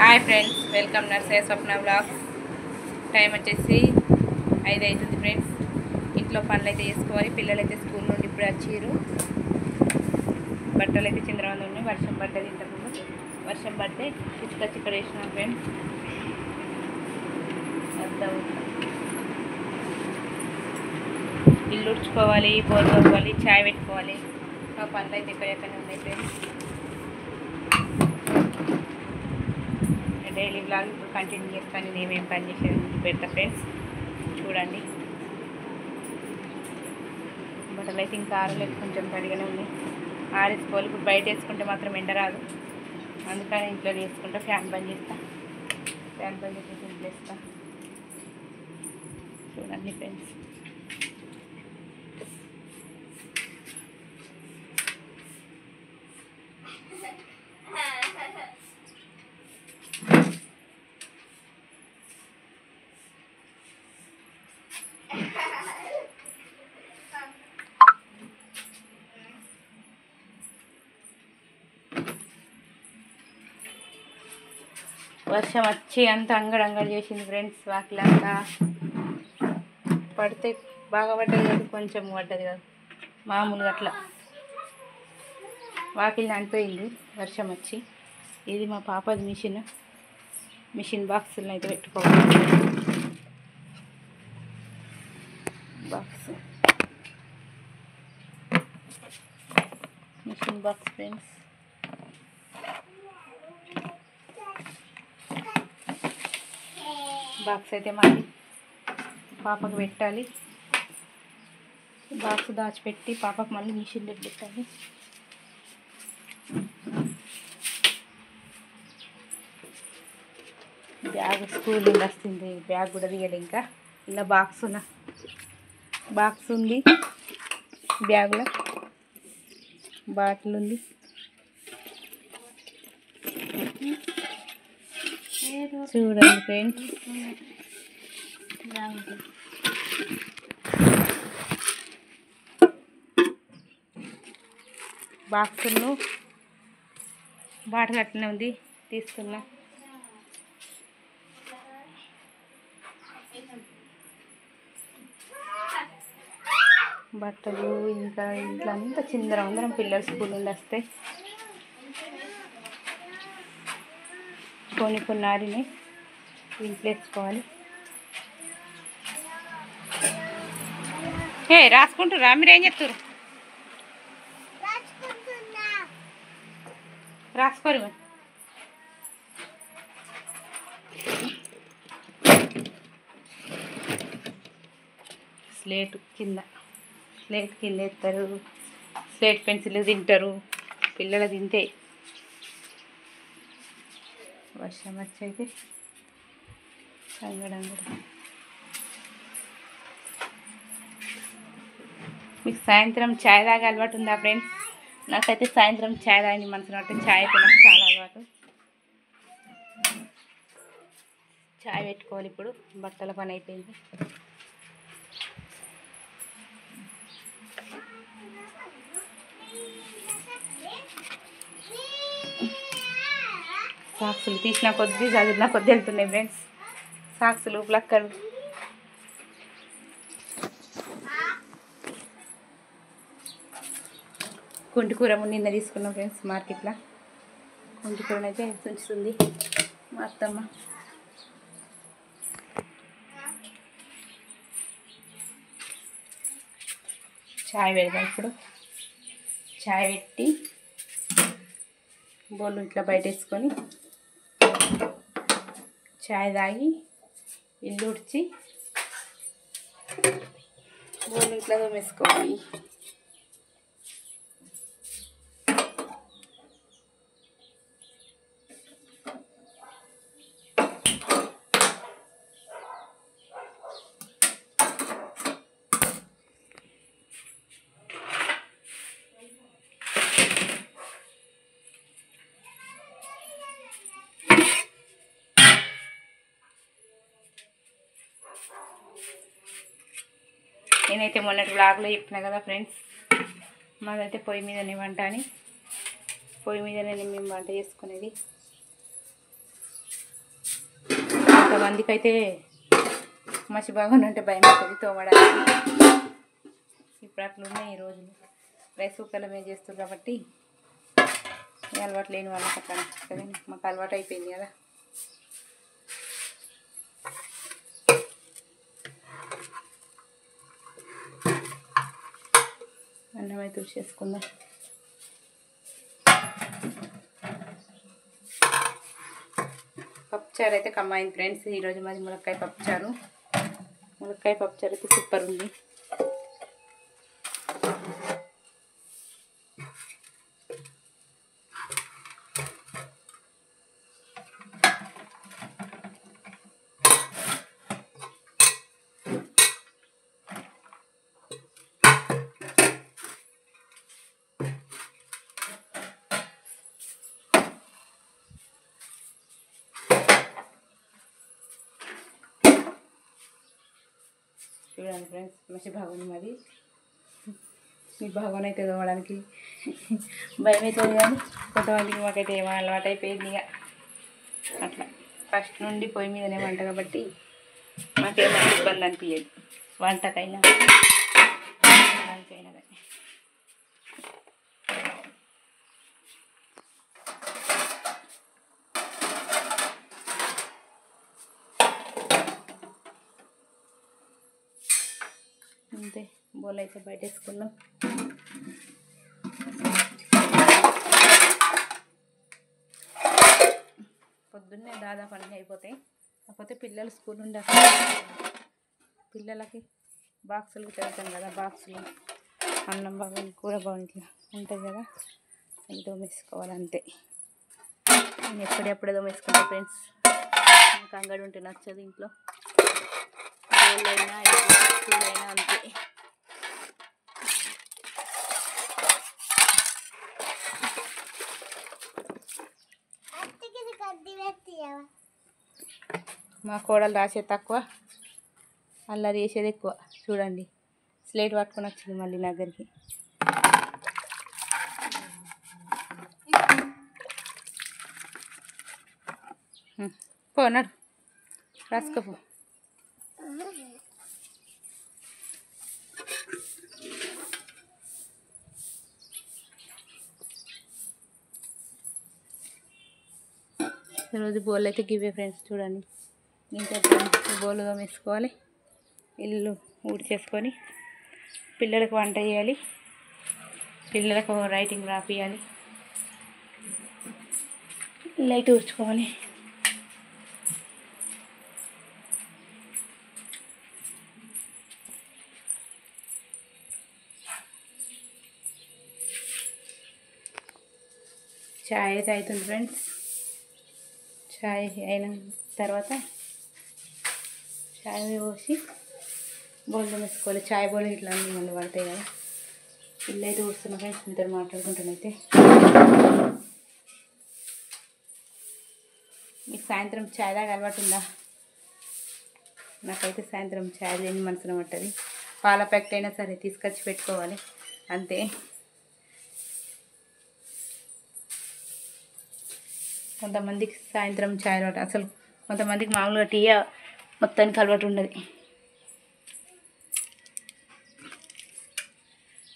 Hi friends, welcome nursery స్వప్న blogs. Time వచ్చేసి 5 అవుతుంది friends. ఇంట్లో పనులు అయితే చేసుకోవాలి. పిల్లలు అయితే స్కూల్ నుండి ఇప్పుడు వచ్చారు. బట్టలు అయితే చిందరవంద ఉన్నాయి. వర్షం పడ్డది ఇంతకుముందు. వర్షం పడితే చిక్కడ వేసినాం ఫ్రెండ్స్. అర్థం ఇల్లు ఉడ్చుకోవాలి, బోర్ తోడుకోవాలి, చాయ్ పెట్టుకోవాలి. ఆ పనులు అయితే ఎక్కడెక్కడనే ఉన్నాయి ఫ్రెండ్స్. డైలీ బ్లాగ్ ఇప్పుడు కంటిన్యూ చేస్తాను. నేనేం పని చేసేది పెడతా ఫ్రెండ్స్, చూడండి. బట్టలు అయితే ఇంకా ఆరలేదు, కొంచెం తడిగానే ఉన్నాయి. ఆరేసుకోవాలి. ఇప్పుడు బయట వేసుకుంటే మాత్రం ఎండ రాదు, అందుకని ఇంట్లో వేసుకుంటా. ఫ్యాన్ బంద్ చేస్తా. ఫ్యాన్ బంద్ చేసి ఇంట్లో వేస్తా. చూడండి ఫ్రెండ్స్. వర్షం వచ్చి అంత అంగడంగడి చేసింది ఫ్రెండ్స్. వాకిలంతా పడితే బాగా పడ్డది కాదు, కొంచెం పడ్డది కాదు, మామూలుగా అట్లా వాకిలి అనిపోయింది వర్షం వచ్చి. ఇది మా పాపది మిషన్ బాక్సులను అయితే పెట్టుకోవాలి. Box machine box friends. Box అయితే మళ్ళీ పాపకు పెట్టాలి. బాక్స్ దాచిపెట్టి పాపకు మళ్ళీ మిషన్ పెట్టాలి. బ్యాగ్ స్కూల్ నుండి వస్తుంది. బ్యాగ్ కూడా తీయాలి. ఇంకా ఇలా బాక్స్ ఉంది. బ్యాగులో బాటిల్ ఉంది. చూడండి ఫ్రెండ్స్. బాక్సును బాటిల్ అట్లనే ఉంది, తీసుకున్నా. బట్టలు ఇంకా ఇంట్లో అంతా చిందరం పిల్లలు స్కూల్ నుండి వస్తే కొన్ని ఆరిని ఇంట్లో వేసుకోవాలి. రాసుకుంటారా? మీరేం చెప్తారు? రాసుకోరు. స్లేట్ కింద ఎత్తారు. స్లేట్ పెన్సిల్ తింటారు పిల్లలు. తింటే వర్షం వచ్చైతే అంగడంగడ. మీకు సాయంత్రం ఛాయ్ తాగే అలవాటు ఉందా ఫ్రెండ్స్? నాకైతే సాయంత్రం ఛాయ్ తాగని మనసు అంటే ఛాయ్ అయితే నాకు చాలా అలవాటు. ఛాయ్ పెట్టుకోవాలి. ఇప్పుడు బట్టల పని అయిపోయింది. సాక్సులు తీసిన కొద్దీ చదివిన కొద్దీ వెళ్తున్నాయి ఫ్రెండ్స్. సాక్సులు, ప్లక్కలు. కుంటి కూర నిన్న తీసుకున్నాం ఫ్రెండ్స్ మార్కెట్లో. కుంటి కూరనైతే ఉంచుతుంది మా అత్తమ్మ. చాయ్ పెడదాం ఇప్పుడు. చాయ్ పెట్టి బోళ్ళు ఇట్లా బయట వేసుకొని చాయ్ తాగి ఇల్లు ఉడిచి బోళ్ళు ఇట్లా తోమేసుకోవాలి. నేనైతే మొన్నటి బ్లాగ్లో చెప్పిన కదా ఫ్రెండ్స్, మాదైతే పొయ్యి మీదనే వంట అని. పొయ్యి మీదనే మేము వంట చేసుకునేది. కొంతమందికి అయితే మసి బాగుండి అంటే భయం అవుతుంది తోమడానికి. ఇప్పుడు అట్లా ఉన్నాయి ఈ రోజులు. రైస్ కుక్కర్లో మేము చేస్తారు కాబట్టి అలవాటు లేని వాళ్ళకి అట్లా అనిపిస్తుంది. మాకు అలవాటు అయిపోయింది కదా. అన్నం అయితే తుడిచేసుకుందాం. పప్పుచారు అయితే కమ్మాయింది ఫ్రెండ్స్. ఈరోజు మాది ములక్కాయ పప్పుచారు. ములక్కాయ పప్పుచారు అయితే సూపర్ ఉంది. చూడండి ఫ్రెండ్స్, మంచి బాగుంది మాది. మీ బాగుని అయితే తోమడానికి భయం అవుతుంది కానీ కొంతమందికి మాకైతే ఏమో అలవాటు అయిపోయింది. ఇక అట్లా ఫస్ట్ నుండి పొయ్యి మీదనే వంట కాబట్టి మాకేమో ఇబ్బంది అనిపించదు వంటకైనా దానికైనా. కానీ అంతే. బోల్ అయితే బయట వేసుకున్నాం. పొద్దున్నే దాదాపు అన్నీ అయిపోతాయి. కాకపోతే పిల్లలు స్కూల్ నుండి పిల్లలకి బాక్సులు తిరుగుతాం కదా, బాక్సులు అన్నం బాగుంది కూర బాగుంది ఇట్లా ఉంటుంది కదా, అవి దోమేసుకోవాలి అంతే. నేను ఎప్పుడెప్పుడే దోమేసుకుంటా ఫ్రెండ్స్. ఇంకా అంగడి ఉంటే నచ్చదు ఇంట్లో. అయినా స్కూల్ అయినా అంతే. మా కోడలు రాసేది తక్కువ, అల్లరి చేసేది ఎక్కువ. చూడండి, స్లేట్ పట్టుకొని వచ్చింది మళ్ళీ నా దగ్గరికి. పోనాడు రాసుకోపో. ఈరోజు బోల్ అయితే గివే ఫ్రెండ్స్. చూడండి, ఇంకా బోలు వేసుకోవాలి, ఇల్లు ఊడ్చేసుకొని పిల్లలకు వంట చేయాలి, పిల్లలకు రైటింగ్ రాపియాలి, లైట్ ఊడ్చుకోవాలి. చాయ్ అయితే అవుతుంది ఫ్రెండ్స్. చాయ్ అయిన తర్వాత చాయ్ పోసి బోళ్ళు వేసుకోవాలి. చాయ్ బోళ్ళు ఇట్లా అన్నీ మళ్ళీ పడతాయి కదా. ఇల్లు అయితే కూర్చున్న ఫ్రెండ్స్, ఇంత మాట్లాడుకుంటానైతే. మీకు సాయంత్రం చాయ్ దాకా అలవాటు ఉందా? నాకైతే సాయంత్రం చాయ్ లేని మనసున పట్టది. పాల ప్యాకెట్ అయినా సరే తీసుకొచ్చి పెట్టుకోవాలి అంతే. కొంతమందికి సాయంత్రం చాయ్ అలవాటు, అసలు కొంతమందికి మామూలుగా టీ మొత్తానికి అలవాటు ఉండదు.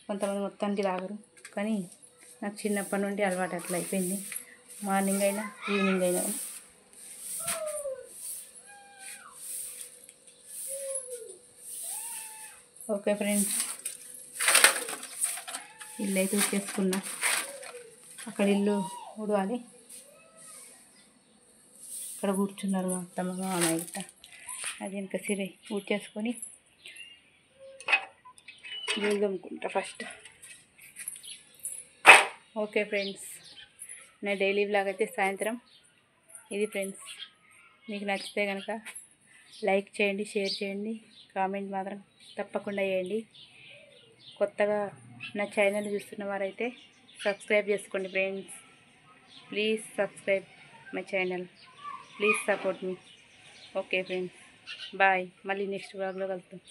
కొంతమంది మొత్తానికి తాగరు. కానీ నాకు చిన్నప్పటి నుండి అలవాటు అట్లా అయిపోయింది. మార్నింగ్ అయినా ఈవినింగ్ అయినా. ఓకే ఫ్రెండ్స్, ఇల్లు అయితే ఊడ్చేసుకున్నా. అక్కడ ఇల్లు ఊడవాలి. ఇక్కడ కూర్చున్నారు మా అత్తమ్మ మామయ్య గిట్ట. అది ఇంకా సిరి ఊడ్చేసుకొని నీళ్ళు తోముకుంటా ఫస్ట్. ఓకే ఫ్రెండ్స్, నా డైలీ వ్లాగ్ అయితే సాయంత్రం ఇది ఫ్రెండ్స్. మీకు నచ్చితే కనుక లైక్ చేయండి, షేర్ చేయండి, కామెంట్ మాత్రం తప్పకుండా చేయండి. కొత్తగా నా ఛానల్ చూస్తున్న వారైతే సబ్స్క్రైబ్ చేసుకోండి friends. Please subscribe my channel. Please support me. Okay friends, bye. మళ్ళీ నెక్స్ట్ వ్లాగ్లో కలుద్దాం.